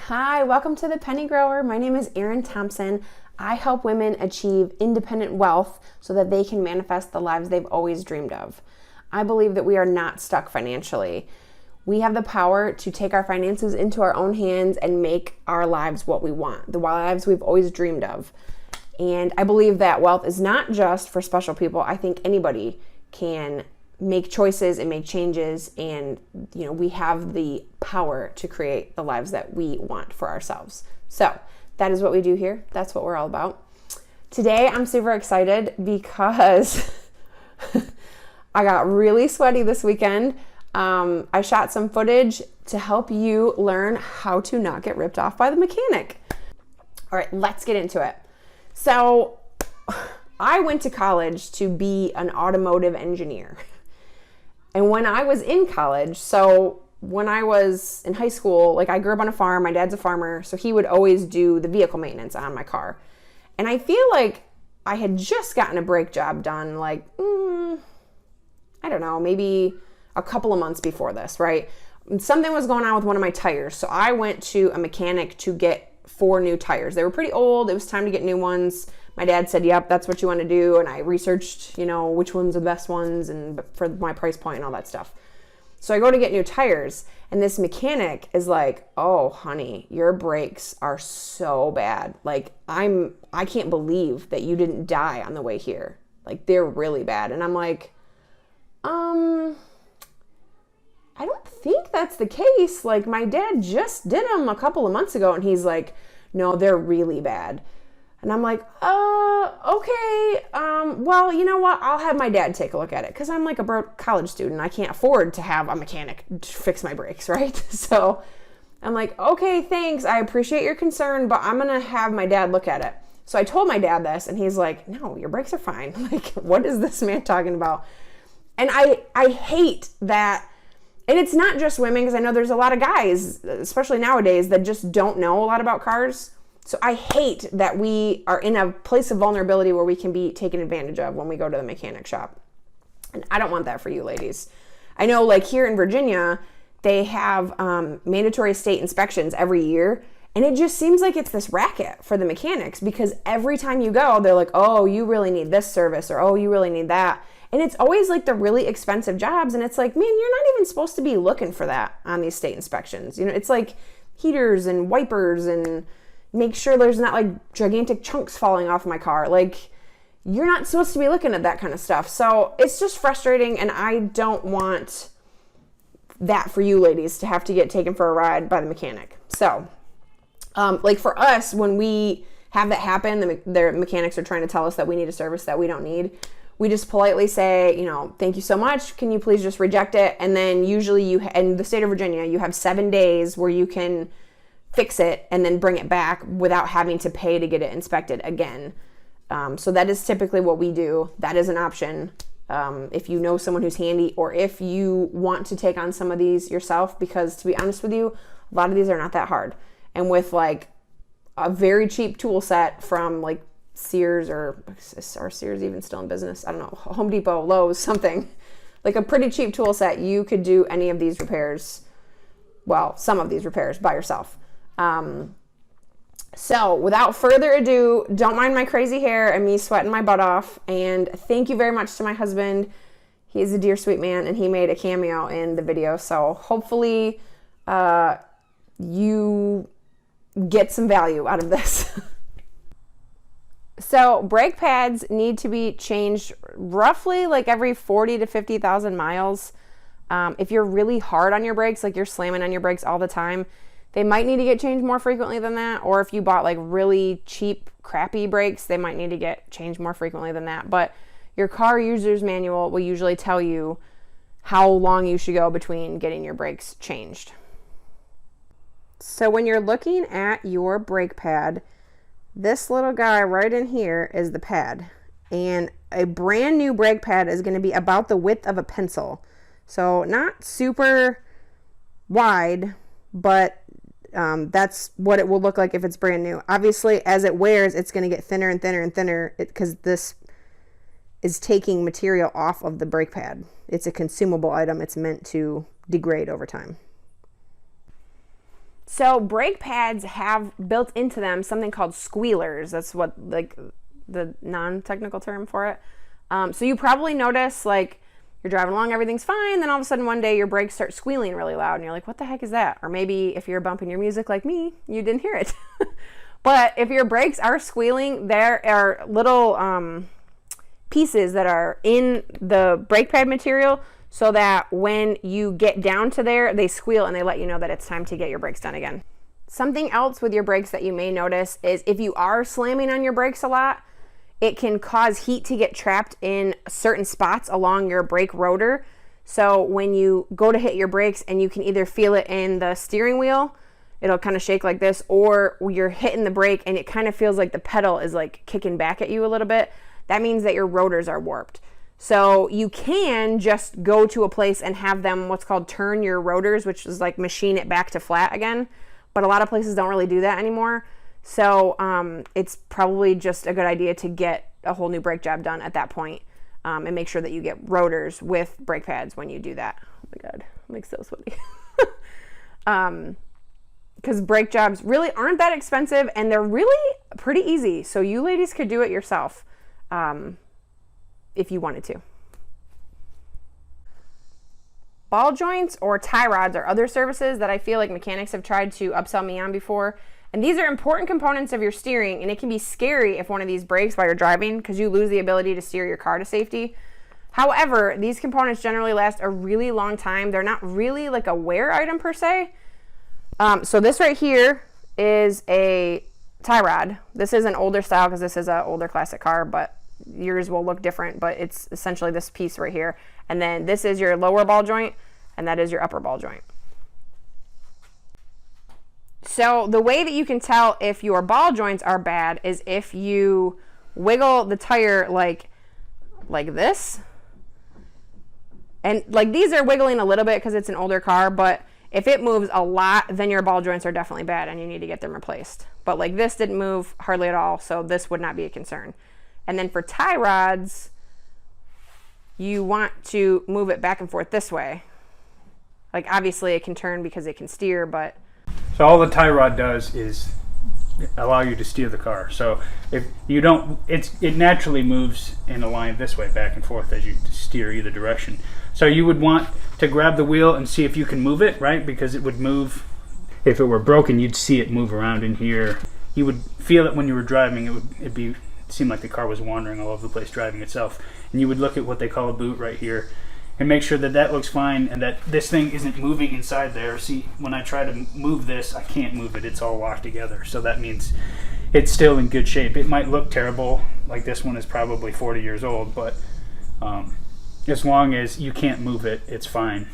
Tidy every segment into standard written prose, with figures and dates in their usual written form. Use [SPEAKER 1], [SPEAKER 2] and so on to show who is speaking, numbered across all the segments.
[SPEAKER 1] Hi, welcome to the Penny Grower. My name is Erin Thompson. I help women achieve independent wealth so that they can manifest the lives they've always dreamed of. I believe that we are not stuck financially. We have the power to take our finances into our own hands and make our lives what we want, the lives we've always dreamed of. And I believe that wealth is not just for special people. I think anybody can make choices and make changes, and we have the power to create the lives that we want for ourselves. So that is what we do here. That's what we're all about. Today I'm super excited because I got really sweaty this weekend. I shot some footage to help you learn how to not get ripped off by the mechanic. All right, let's get into it. So I went to college to be an automotive engineer. And when I was in college, so when I was in high school, I grew up on a farm. My dad's a farmer, so he would always do the vehicle maintenance on my car. And I feel like I had just gotten a brake job done, I don't know, maybe a couple of months before this, right? Something was going on with one of my tires, so I went to a mechanic to get 4 new tires. They were pretty old. It was time to get new ones. My dad said, yep, that's what you want to do. And I researched, which ones are the best ones and for my price point and all that stuff. So I go to get new tires, and this mechanic is like, oh, honey, your brakes are so bad. I can't believe that you didn't die on the way here. They're really bad. And I'm like, I don't think that's the case. My dad just did them a couple of months ago, and he's like, no, they're really bad. And I'm like, okay. Well, you know what? I'll have my dad take a look at it, because I'm a broke college student. I can't afford to have a mechanic fix my brakes, right? So I'm like, okay, thanks. I appreciate your concern, but I'm going to have my dad look at it. So I told my dad this, and he's like, no, your brakes are fine. What is this man talking about? And I hate that. And it's not just women, because I know there's a lot of guys, especially nowadays, that just don't know a lot about cars. So I hate that we are in a place of vulnerability where we can be taken advantage of when we go to the mechanic shop. And I don't want that for you ladies. I know here in Virginia, they have mandatory state inspections every year. And it just seems like it's this racket for the mechanics, because every time you go, they're like, oh, you really need this service, or oh, you really need that. And it's always the really expensive jobs. And it's man, you're not even supposed to be looking for that on these state inspections. It's heaters and wipers and make sure there's not gigantic chunks falling off my car. You're not supposed to be looking at that kind of stuff. So it's just frustrating, and I don't want that for you ladies to have to get taken for a ride by the mechanic. So for us, when we have that happen, the mechanics are trying to tell us that we need a service that we don't need. We just politely say, thank you so much. Can you please just reject it? And then usually in the state of Virginia, you have 7 days where you can fix it and then bring it back without having to pay to get it inspected again. So that is typically what we do. That is an option. If you know someone who's handy, or if you want to take on some of these yourself, because to be honest with you, a lot of these are not that hard. And with a very cheap tool set from Sears, or are Sears even still in business? I don't know. Home Depot, Lowe's, something. A pretty cheap tool set, you could do any of these repairs. Well, some of these repairs by yourself. So without further ado, don't mind my crazy hair and me sweating my butt off. And thank you very much to my husband. He is a dear, sweet man, and he made a cameo in the video. So hopefully you get some value out of this. So brake pads need to be changed roughly every 40 to 50,000 miles. If you're really hard on your brakes, you're slamming on your brakes all the time, they might need to get changed more frequently than that. Or if you bought really cheap, crappy brakes, they might need to get changed more frequently than that. But your car user's manual will usually tell you how long you should go between getting your brakes changed. So when you're looking at your brake pad, this little guy right in here is the pad. And a brand new brake pad is going to be about the width of a pencil. So not super wide, but that's what it will look like if it's brand new. Obviously, as it wears, it's going to get thinner and thinner and thinner, because this is taking material off of the brake pad. It's a consumable item. It's meant to degrade over time. So brake pads have built into them something called squealers. That's what, like, the non-technical term for it. So you probably notice, like, you're driving along, everything's fine, then all of a sudden one day your brakes start squealing really loud and you're like, what the heck is that? Or maybe if you're bumping your music like me, you didn't hear it. But if your brakes are squealing, there are little pieces that are in the brake pad material so that when you get down to there, they squeal and they let you know that it's time to get your brakes done again. Something else with your brakes that you may notice is if you are slamming on your brakes a lot, it can cause heat to get trapped in certain spots along your brake rotor. So when you go to hit your brakes and you can either feel it in the steering wheel, it'll kind of shake like this, or you're hitting the brake and it kind of feels like the pedal is like kicking back at you a little bit. That means that your rotors are warped. So you can just go to a place and have them what's called turn your rotors, which is like machine it back to flat again. But a lot of places don't really do that anymore. So it's probably just a good idea to get a whole new brake job done at that point, and make sure that you get rotors with brake pads when you do that. Oh my God, it makes so sweaty. Because brake jobs really aren't that expensive and they're really pretty easy. So you ladies could do it yourself if you wanted to. Ball joints or tie rods are other services that I feel like mechanics have tried to upsell me on before. And these are important components of your steering, and it can be scary if one of these breaks while you're driving because you lose the ability to steer your car to safety. However, these components generally last a really long time. They're not really like a wear item per se. So this right here is a tie rod. This is an older style because this is an older classic car, but yours will look different, but it's essentially this piece right here. And then this is your lower ball joint, and that is your upper ball joint. So the way that you can tell if your ball joints are bad is if you wiggle the tire like this. And like these are wiggling a little bit because it's an older car, but if it moves a lot, then your ball joints are definitely bad and you need to get them replaced. But like this didn't move hardly at all, so this would not be a concern. And then for tie rods, you want to move it back and forth this way. Like obviously it can turn because it can steer, but...
[SPEAKER 2] So all the tie rod does is allow you to steer the car. So if you don't, it naturally moves in a line this way, back and forth as you steer either direction. So you would want to grab the wheel and see if you can move it, right? Because it would move. If it were broken, you'd see it move around in here. You would feel it when you were driving. It seemed like the car was wandering all over the place driving itself. And you would look at what they call a boot right here and make sure that that looks fine and that this thing isn't moving inside there. See, when I try to move this, I can't move it. It's all locked together. So that means it's still in good shape. It might look terrible, like this one is probably 40 years old, but as long as you can't move it, it's fine.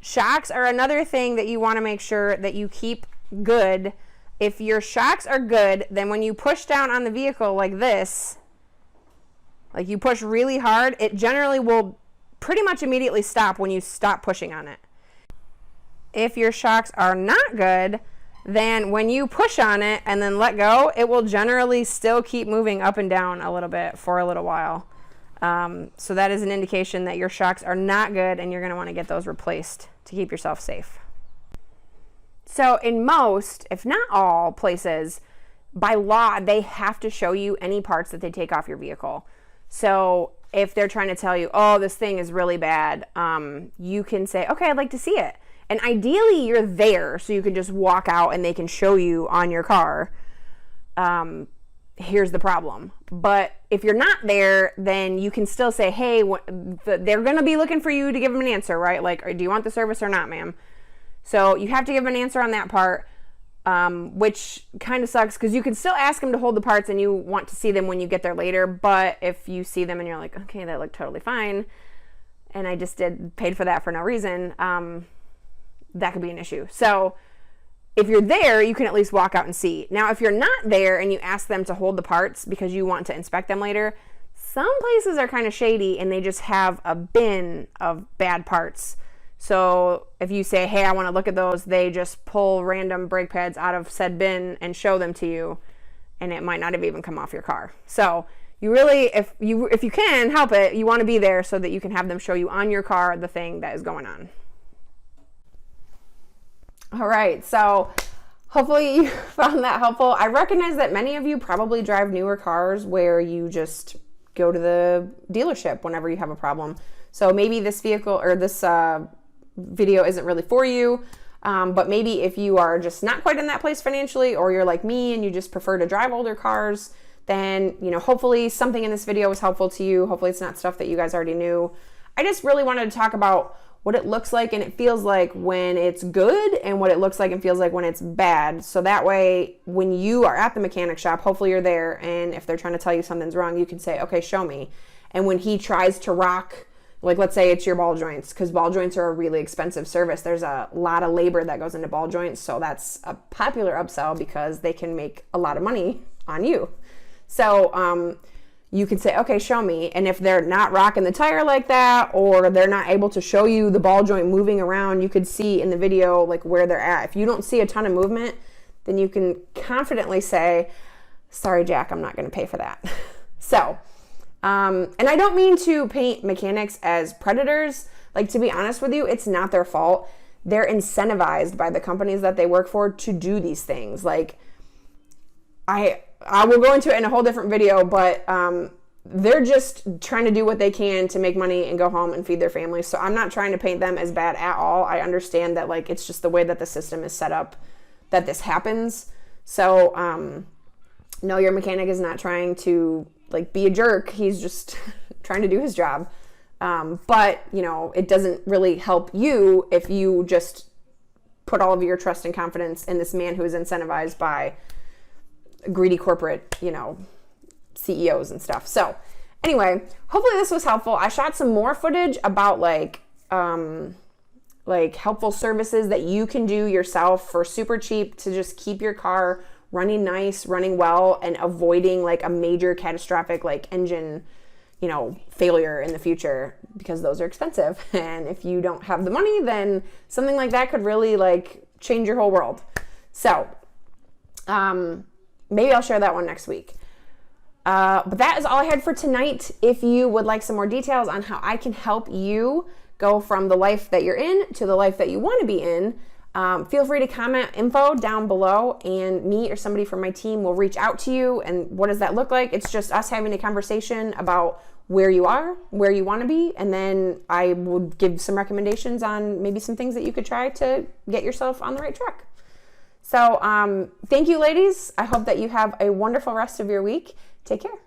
[SPEAKER 1] Shocks are another thing that you want to make sure that you keep good. If your shocks are good, then when you push down on the vehicle like this, like you push really hard, it generally will pretty much immediately stop when you stop pushing on it. If your shocks are not good, then when you push on it and then let go, it will generally still keep moving up and down a little bit for a little while. So that is an indication that your shocks are not good and you're going to want to get those replaced to keep yourself safe. So in most, if not all places, by law, they have to show you any parts that they take off your vehicle. So if they're trying to tell you, oh, this thing is really bad, you can say, okay, I'd like to see it. And ideally you're there so you can just walk out and they can show you on your car, here's the problem. But if you're not there, then you can still say, hey, they're going to be looking for you to give them an answer, right? Like, do you want the service or not, ma'am? So you have to give an answer on that part, which kind of sucks because you can still ask them to hold the parts and you want to see them when you get there later. But if you see them and you're like, okay, that looked totally fine, and I just paid for that for no reason, that could be an issue. So if you're there, you can at least walk out and see. Now, if you're not there and you ask them to hold the parts because you want to inspect them later, some places are kind of shady and they just have a bin of bad parts. So if you say, hey, I want to look at those, they just pull random brake pads out of said bin and show them to you, and it might not have even come off your car. So you really, if you can help it, you want to be there so that you can have them show you on your car the thing that is going on. All right, so hopefully you found that helpful. I recognize that many of you probably drive newer cars where you just go to the dealership whenever you have a problem. So maybe this vehicle or this video isn't really for you, but maybe if you are just not quite in that place financially, or you're like me and you just prefer to drive older cars, then, you know, hopefully something in this video was helpful to you. Hopefully it's not stuff that you guys already knew. I just really wanted to talk about what it looks like and it feels like when it's good, and what it looks like and feels like when it's bad. So that way, when you are at the mechanic shop, hopefully you're there, and if they're trying to tell you something's wrong, you can say, okay, show me. And when he tries to rock, like let's say it's your ball joints, because ball joints are a really expensive service. There's a lot of labor that goes into ball joints. So that's a popular upsell because they can make a lot of money on you. So, you can say, okay, show me. And if they're not rocking the tire like that, or they're not able to show you the ball joint moving around, you could see in the video like where they're at. If you don't see a ton of movement, then you can confidently say, sorry, Jack, I'm not going to pay for that. So, and I don't mean to paint mechanics as predators. Like, to be honest with you, it's not their fault. They're incentivized by the companies that they work for to do these things. Like, I will go into it in a whole different video, but they're just trying to do what they can to make money and go home and feed their families. So I'm not trying to paint them as bad at all. I understand that, like, it's just the way that the system is set up that this happens. So no, your mechanic is not trying to like be a jerk. He's just trying to do his job. But, you know, it doesn't really help you if you just put all of your trust and confidence in this man who is incentivized by greedy corporate, you know, CEOs and stuff. So anyway, hopefully this was helpful. I shot some more footage about like helpful services that you can do yourself for super cheap to just keep your car running nice, running well, and avoiding like a major catastrophic like engine, you know, failure in the future, because those are expensive. And if you don't have the money, then something like that could really like change your whole world. So, maybe I'll share that one next week. But that is all I had for tonight. If you would like some more details on how I can help you go from the life that you're in to the life that you want to be in, feel free to comment info down below, and me or somebody from my team will reach out to you. And what does that look like? It's just us having a conversation about where you are, where you want to be, and then I would give some recommendations on maybe some things that you could try to get yourself on the right track. So thank you, ladies. I hope that you have a wonderful rest of your week. Take care.